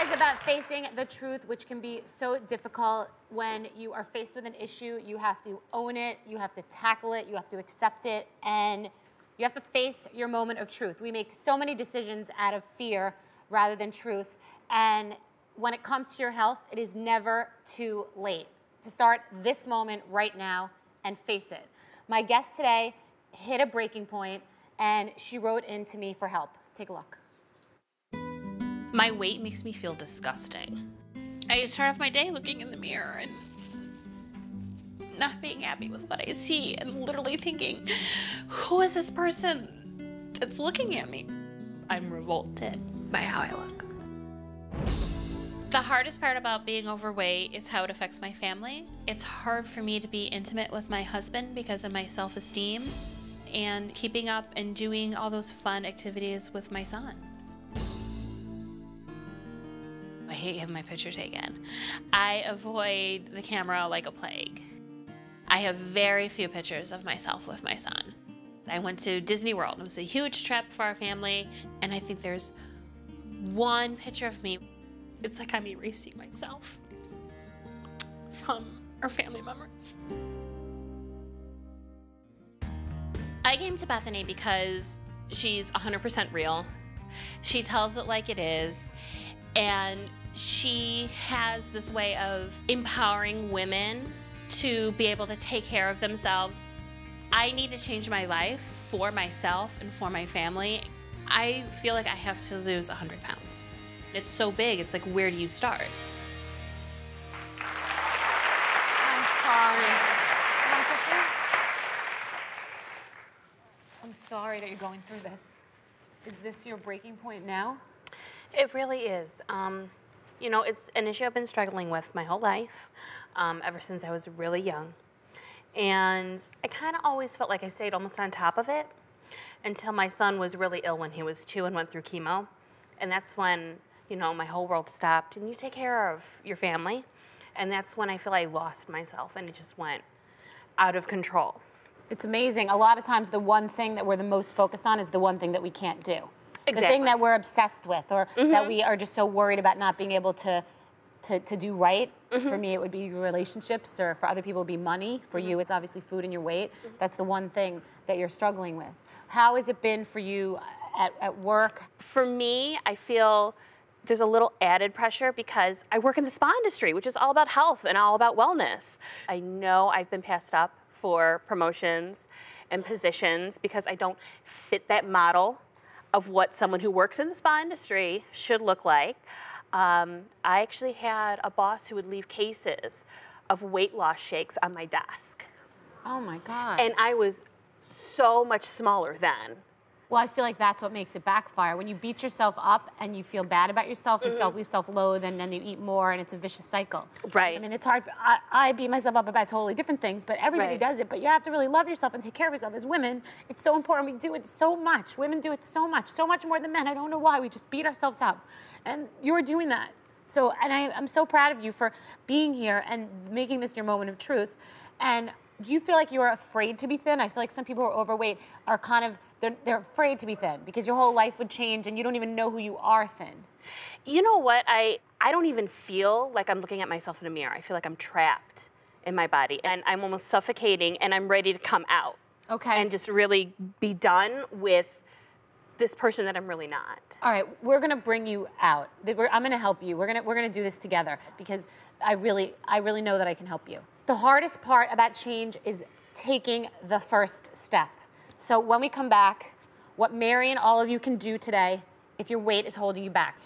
is about facing the truth, which can be so difficult when you are faced with an issue. You have to own it, you have to tackle it, you have to accept it, and you have to face your moment of truth. We make so many decisions out of fear rather than truth, and when it comes to your health, it is never too late to start this moment right now and face it. My guest today hit a breaking point, and she wrote in to me for help. Take a look. My weight makes me feel disgusting. I start off my day looking in the mirror and not being happy with what I see and literally thinking, who is this person that's looking at me? I'm revolted by how I look. The hardest part about being overweight is how it affects my family. It's hard for me to be intimate with my husband because of my self-esteem and keeping up and doing all those fun activities with my son. I hate having my picture taken. I avoid the camera like a plague. I have very few pictures of myself with my son. I went to Disney World. It was a huge trip for our family, and I think there's one picture of me. It's like I'm erasing myself from our family members. I came to Bethany because she's 100% real. She tells it like it is, and she has this way of empowering women to be able to take care of themselves. I need to change my life for myself and for my family. I feel like I have to lose 100 pounds. It's so big, it's like, where do you start? I'm sorry. Want tissue? I'm sorry that you're going through this. Is this your breaking point now? It really is. You know, it's an issue I've been struggling with my whole life, ever since I was really young. And I kind of always felt like I stayed almost on top of it until my son was really ill when he was 2 and went through chemo. And that's when, you know, my whole world stopped. And you take care of your family. And that's when I feel I lost myself and it just went out of control. It's amazing. A lot of times the one thing that we're the most focused on is the one thing that we can't do. Exactly. The thing that we're obsessed with, or that we are just so worried about not being able to do right. For me, it would be relationships, or for other people, it would be money. For you, it's obviously food and your weight. That's the one thing that you're struggling with. How has it been for you at work? For me, I feel there's a little added pressure because I work in the spa industry, which is all about health and all about wellness. I know I've been passed up for promotions and positions because I don't fit that model of what someone who works in the spa industry should look like. I actually had a boss who would leave cases of weight loss shakes on my desk. Oh my God. And I was so much smaller then. Well, I feel like that's what makes it backfire. When you beat yourself up and you feel bad about yourself, you self-loathe, and then you eat more, and it's a vicious cycle. Right. I mean, it's hard. I beat myself up about totally different things, but everybody does it. But you have to really love yourself and take care of yourself. As women, it's so important. We do it so much. Women do it so much more than men. I don't know why. We just beat ourselves up. And you're doing that. So, and I'm so proud of you for being here and making this your moment of truth. And do you feel like you're afraid to be thin? I feel like some people who are overweight are kind of, they're afraid to be thin because your whole life would change and you don't even know who you are thin. You know what? I don't even feel like I'm looking at myself in a mirror. I feel like I'm trapped in my body and I'm almost suffocating and I'm ready to come out. Okay. And just really be done with this person that I'm really not. All right, we're gonna bring you out. I'm gonna help you. We're gonna do this together because I really know that I can help you. The hardest part about change is taking the first step. So when we come back, what Mary and all of you can do today if your weight is holding you back.